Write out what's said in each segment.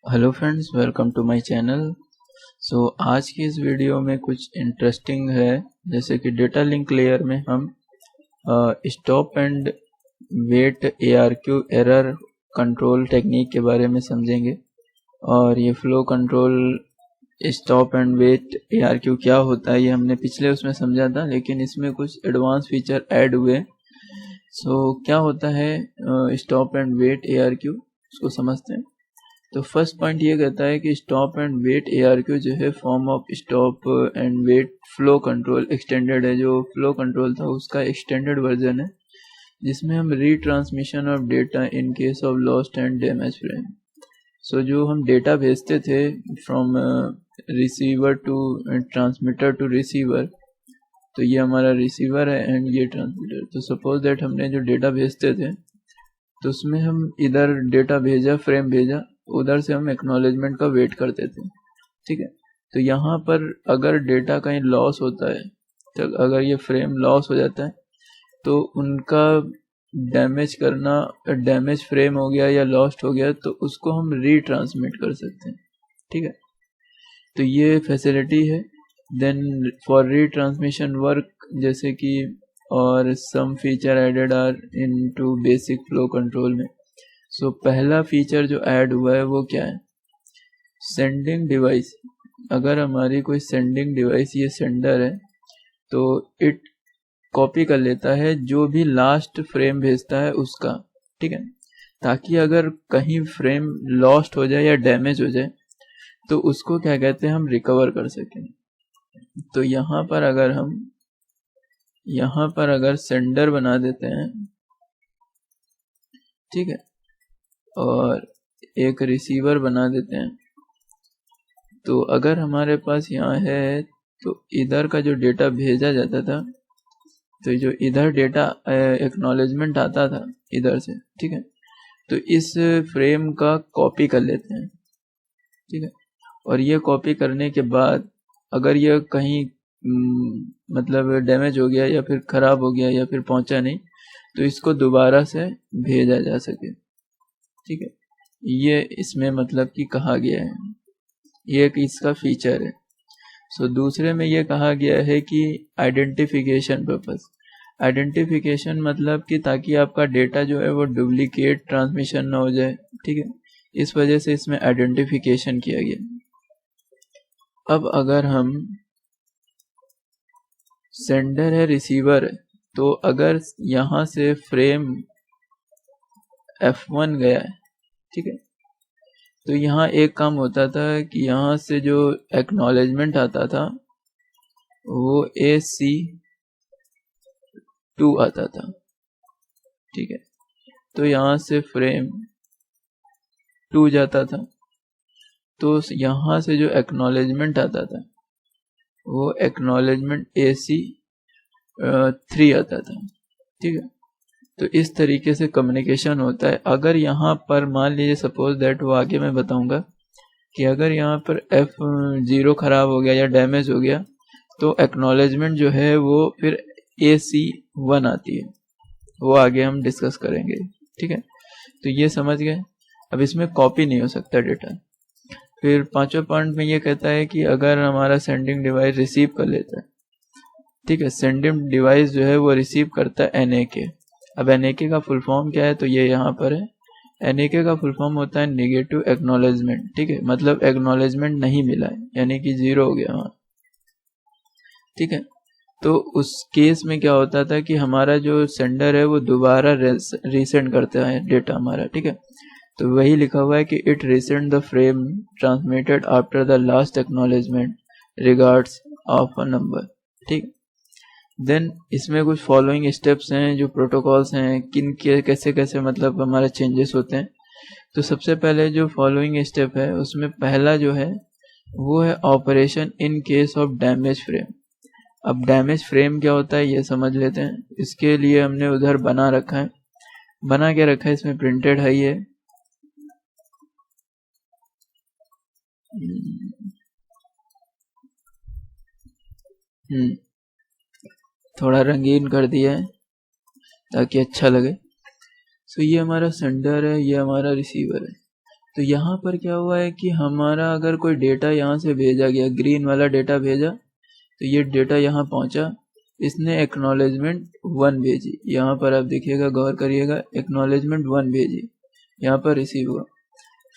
Hello friends, welcome to my channel. आज की इस वीडियो में कुछ इंटरेस्टिंग है, जैसे कि डेटा लिंक लेयर में हम stop and wait ARQ error control technique के बारे में समझेंगे। और ये flow control stop and wait ARQ क्या होता है ये हमने पिछले उसमें समझा था, लेकिन इसमें कुछ एडवांस फीचर ऐड हुए। क्या होता है स्टॉप एंड वेट ARQ, उसको समझते हैं। तो फर्स्ट पॉइंट ये कहता है कि स्टॉप एंड वेट ARQ जो है form of stop and wait flow control extended है। जो फ्लो कंट्रोल था उसका एक्सटेंडेड वर्जन है, जिसमें हम retransmission of data in case of lost and damage frame. जो हम डेटा भेजते थे from receiver to transmitter to receiver, तो ये हमारा रिसीवर है एंड ये ट्रांसमीटर। तो सपोज दैट हमने जो डेटा भेजते थे तो उसमें हम इधर डेटा भेजा, फ्रेम भेजा, उधर से हम एक्नॉलेजमेंट का वेट करते थे, ठीक है। तो यहाँ पर अगर डेटा कहीं लॉस होता है, तो अगर ये फ्रेम लॉस हो जाता है तो उनका डैमेज करना, डैमेज फ्रेम हो गया या लॉस्ट हो गया तो उसको हम रीट्रांसमिट कर सकते हैं, ठीक है। तो ये फैसिलिटी है। देन फॉर रीट्रांसमिशन वर्क, जैसे कि और some feature added are into basic flow control में। पहला फीचर जो ऐड हुआ है वो क्या है, सेंडिंग डिवाइस। अगर हमारी कोई सेंडिंग डिवाइस, ये सेंडर है, तो इट कॉपी कर लेता है जो भी लास्ट फ्रेम भेजता है उसका, ठीक है, ताकि अगर कहीं फ्रेम लॉस्ट हो जाए या डैमेज हो जाए तो उसको क्या कहते हैं, हम रिकवर कर सकें। तो यहाँ पर अगर सेंडर बना देते हैं, ठीक है, और एक रिसीवर बना देते हैं, तो अगर हमारे पास यहाँ है तो इधर का जो डेटा भेजा जाता था, तो जो इधर डेटा एक्नॉलेजमेंट आता था इधर से, ठीक है, तो इस फ्रेम का कॉपी कर लेते हैं, ठीक है। और ये कॉपी करने के बाद अगर ये कहीं मतलब डैमेज हो गया या फिर खराब हो गया या फिर पहुंचा नहीं, तो इसको दोबारा से भेजा जा सके, ठीक है। ये इसमें मतलब कि कहा गया है, ये एक इसका फीचर है। दूसरे में ये कहा गया है कि आइडेंटिफिकेशन पर्पस। आइडेंटिफिकेशन मतलब कि ताकि आपका डेटा जो है वो डुप्लीकेट ट्रांसमिशन ना हो जाए, ठीक है, इस वजह से इसमें आइडेंटिफिकेशन किया गया। अब अगर हम सेंडर है, रिसीवर है, तो अगर यहाँ से फ्रेम F1 गया है, ठीक है, तो यहाँ एक काम होता था कि यहाँ से जो एक्नॉलेजमेंट आता था वो AC2 आता था, ठीक है। तो यहाँ से फ्रेम 2 जाता था, तो यहाँ से जो एक्नॉलेजमेंट आता था वो एक्नॉलेजमेंट AC3 आता था, ठीक है। तो इस तरीके से कम्युनिकेशन होता है। अगर यहाँ पर मान लीजिए सपोज दैट, वो आगे मैं बताऊंगा कि अगर यहाँ पर F0 खराब हो गया या डैमेज हो गया तो एक्नॉलेजमेंट जो है वो फिर AC1 आती है, वो आगे हम डिस्कस करेंगे, ठीक है। तो ये समझ गए। अब इसमें कॉपी नहीं हो सकता डेटा। फिर पांचवा पॉइंट में ये कहता है कि अगर हमारा सेंडिंग डिवाइस रिसीव कर लेता है, ठीक है, सेंडिंग डिवाइस जो है वो रिसीव करता है NAK। अब NAK का फुल फॉर्म क्या है, तो ये यहाँ पर है। NAK का फुल फॉर्म होता है नेगेटिव एक्नॉलेजमेंट, ठीक है, मतलब एक्नॉलेजमेंट नहीं मिला है, यानी कि 0 हो गया वहाँ, ठीक है। तो उस केस में क्या होता था कि हमारा जो सेंडर है वो दोबारा रीसेंड करता है डेटा हमारा, ठीक है। तो वही लिखा हुआ है कि it resend the frame transmitted after the last acknowledgement regards of a number, ठीक। देन इसमें कुछ फॉलोइंग स्टेप्स हैं, जो प्रोटोकॉल्स हैं, किन के कैसे कैसे मतलब हमारे चेंजेस होते हैं। तो सबसे पहले जो फॉलोइंग स्टेप है उसमें पहला जो है वो है operation in case of damage frame. अब डैमेज फ्रेम क्या होता है ये समझ लेते हैं। इसके लिए हमने उधर बना रखा है, बना के रखा है, इसमें प्रिंटेड है ये। थोड़ा रंगीन कर दिया है ताकि अच्छा लगे। ये हमारा सेंडर है, ये हमारा रिसीवर है। तो यहाँ पर क्या हुआ है कि हमारा अगर कोई डेटा यहाँ से भेजा गया, ग्रीन वाला डेटा भेजा, तो ये डेटा यहाँ पहुँचा, इसने एक्नॉलेजमेंट 1 भेजी, यहाँ पर आप देखिएगा, गौर करिएगा, एक्नॉलेजमेंट 1 भेजी, यहाँ पर रिसीव हुआ।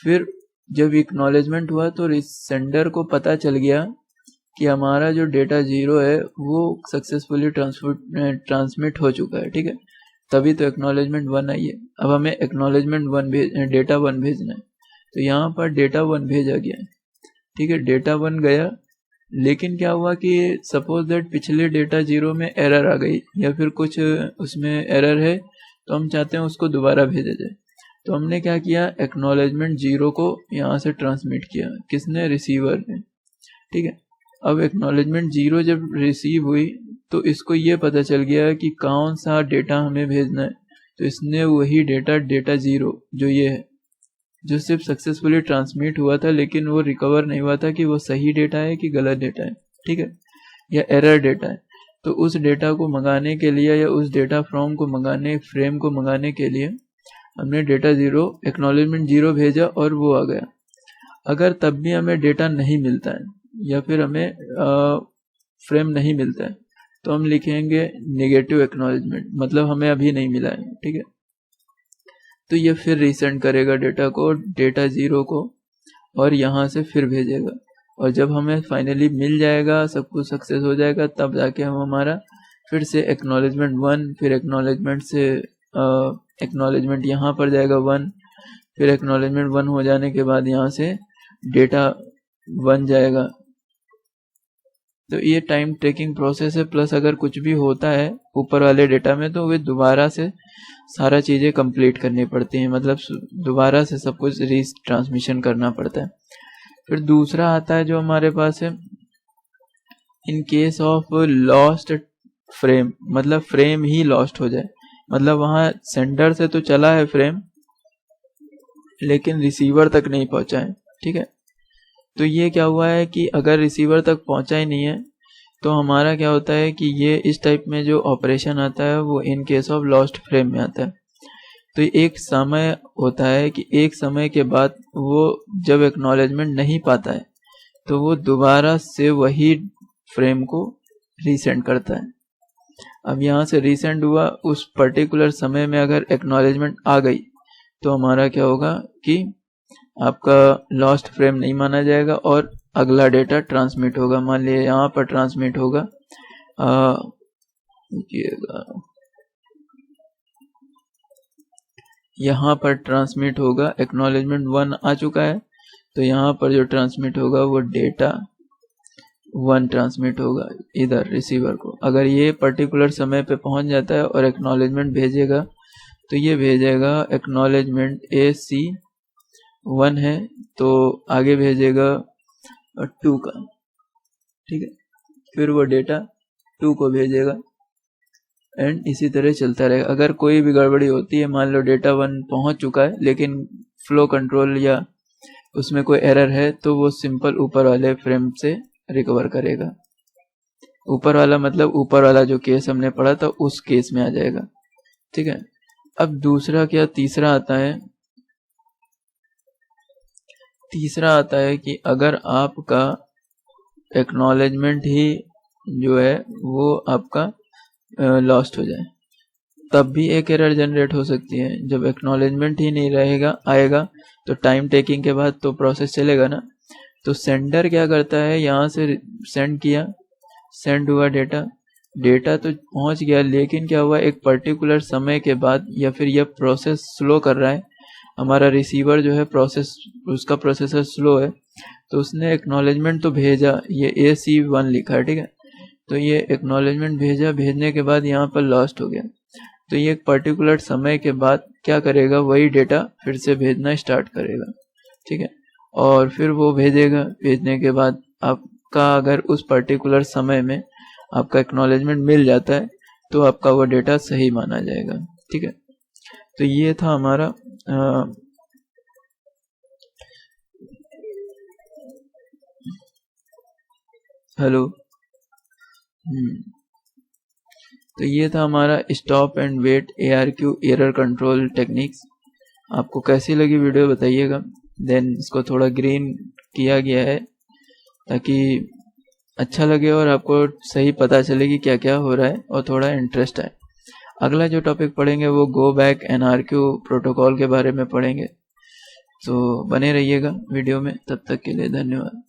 फिर जब एक्नॉलेजमेंट हुआ तो सेंडर को पता चल गया कि हमारा जो डेटा 0 है वो सक्सेसफुली ट्रांसमिट हो चुका है, ठीक है, तभी तो एक्नॉलेजमेंट 1 आई है। अब हमें एक्नॉलेजमेंट 1 डेटा 1 भेजना है, तो यहाँ पर डेटा 1 भेजा गया है, ठीक है, डेटा 1 गया। लेकिन क्या हुआ कि सपोज दैट पिछले डेटा 0 में एरर आ गई या फिर कुछ उसमें एरर है, तो हम चाहते हैं उसको दोबारा भेजा जाए। तो हमने क्या किया, एक्नॉलेजमेंट 0 को यहाँ से ट्रांसमिट किया, किसने, रिसीवर ने, ठीक है। अब एक्नॉलेजमेंट 0 जब रिसीव हुई तो इसको ये पता चल गया कि कौन सा डेटा हमें भेजना है, तो इसने वही डेटा 0 जो ये है, जो सिर्फ सक्सेसफुली ट्रांसमिट हुआ था लेकिन वो रिकवर नहीं हुआ था कि वो सही डेटा है कि गलत डेटा है, ठीक है, या एरर डेटा है, तो उस डेटा को मंगाने के लिए या उस डेटा फ्रेम को मंगाने के लिए हमने डेटा 0 एक्नॉलेजमेंट 0 भेजा और वो आ गया। अगर तब भी हमें डेटा नहीं मिलता है या फिर हमें फ्रेम नहीं मिलता है, तो हम लिखेंगे नेगेटिव एक्नॉलेजमेंट, मतलब हमें अभी नहीं मिला है, ठीक है। तो ये फिर रीसेंड करेगा डेटा 0 को और यहाँ से फिर भेजेगा, और जब हमें फाइनली मिल जाएगा, सब कुछ सक्सेस हो जाएगा, तब जाके हम हमारा फिर से एक्नॉलेजमेंट 1, फिर एक्नॉलेजमेंट से एक्नॉलेजमेंट यहाँ पर जाएगा 1, फिर एक्नॉलेजमेंट 1 हो जाने के बाद यहाँ से डेटा 1 जाएगा। तो ये टाइम टेकिंग प्रोसेस है, प्लस अगर कुछ भी होता है ऊपर वाले डेटा में तो वे दोबारा से सारा चीज़ें कंप्लीट करनी पड़ती हैं, मतलब दोबारा से सब कुछ ट्रांसमिशन करना पड़ता है। फिर दूसरा आता है जो हमारे पास है, इन केस ऑफ लॉस्ट फ्रेम, मतलब फ्रेम ही लॉस्ट हो जाए, मतलब वहाँ सेंडर से तो चला है फ्रेम लेकिन रिसीवर तक नहीं पहुँचा है, ठीक है। तो ये क्या हुआ है कि अगर रिसीवर तक पहुंचा ही नहीं है तो हमारा क्या होता है कि ये इस टाइप में जो ऑपरेशन आता है वो इन केस ऑफ लॉस्ट फ्रेम में आता है। तो एक समय होता है कि एक समय के बाद वो जब एक्नॉलेजमेंट नहीं पाता है तो वो दोबारा से वही फ्रेम को रीसेंड करता है। अब यहाँ से रीसेंड हुआ, उस पर्टिकुलर समय में अगर एक्नॉलेजमेंट आ गई तो हमारा क्या होगा कि आपका लॉस्ट फ्रेम नहीं माना जाएगा और अगला डेटा ट्रांसमिट होगा। मान लीजिए यहाँ पर ट्रांसमिट होगा, यहाँ पर ट्रांसमिट होगा, एक्नॉलेजमेंट 1 आ चुका है, तो यहाँ पर जो ट्रांसमिट होगा वो डेटा 1 ट्रांसमिट होगा इधर रिसीवर को। अगर ये पर्टिकुलर समय पे पहुंच जाता है और एक्नॉलेजमेंट भेजेगा तो ये भेजेगा एक्नॉलेजमेंट AC1 है तो आगे भेजेगा 2 का, ठीक है, फिर वो डेटा 2 को भेजेगा एंड इसी तरह चलता रहेगा। अगर कोई भी गड़बड़ी होती है, मान लो डेटा 1 पहुंच चुका है लेकिन फ्लो कंट्रोल या उसमें कोई एरर है, तो वो सिंपल ऊपर वाले फ्रेम से रिकवर करेगा। ऊपर वाला मतलब ऊपर वाला जो केस हमने पढ़ा था उस केस में आ जाएगा, ठीक है। अब दूसरा क्या, तीसरा आता है कि अगर आपका एक्नॉलेजमेंट ही जो है वो आपका लॉस्ट हो जाए, तब भी एक एरर जनरेट हो सकती है। जब एक्नॉलेजमेंट ही नहीं आएगा तो टाइम टेकिंग के बाद तो प्रोसेस चलेगा ना। तो सेंडर क्या करता है, यहाँ से सेंड किया, सेंड हुआ डेटा तो पहुंच गया, लेकिन क्या हुआ, एक पर्टिकुलर समय के बाद या फिर यह प्रोसेस स्लो कर रहा है, हमारा रिसीवर जो है उसका प्रोसेसर स्लो है, तो उसने एक्नॉलेजमेंट तो भेजा, ये AC1 लिखा है, ठीक है, तो ये एक्नॉलेजमेंट भेजने के बाद यहाँ पर लॉस्ट हो गया। तो ये एक पर्टिकुलर समय के बाद क्या करेगा, वही डेटा फिर से भेजना स्टार्ट करेगा, ठीक है, और फिर वो भेजेगा। भेजने के बाद आपका अगर उस पर्टिकुलर समय में आपका एक्नॉलेजमेंट मिल जाता है तो आपका वो डेटा सही माना जाएगा, ठीक है। तो ये था हमारा हेलो तो ये था हमारा stop and wait ARQ error control techniques. आपको कैसी लगी वीडियो बताइएगा। देन इसको थोड़ा ग्रीन किया गया है ताकि अच्छा लगे और आपको सही पता चले कि क्या क्या हो रहा है और थोड़ा इंटरेस्ट आए। अगला जो टॉपिक पढ़ेंगे वो गो बैक NRQ प्रोटोकॉल के बारे में पढ़ेंगे। तो बने रहिएगा वीडियो में, तब तक के लिए धन्यवाद।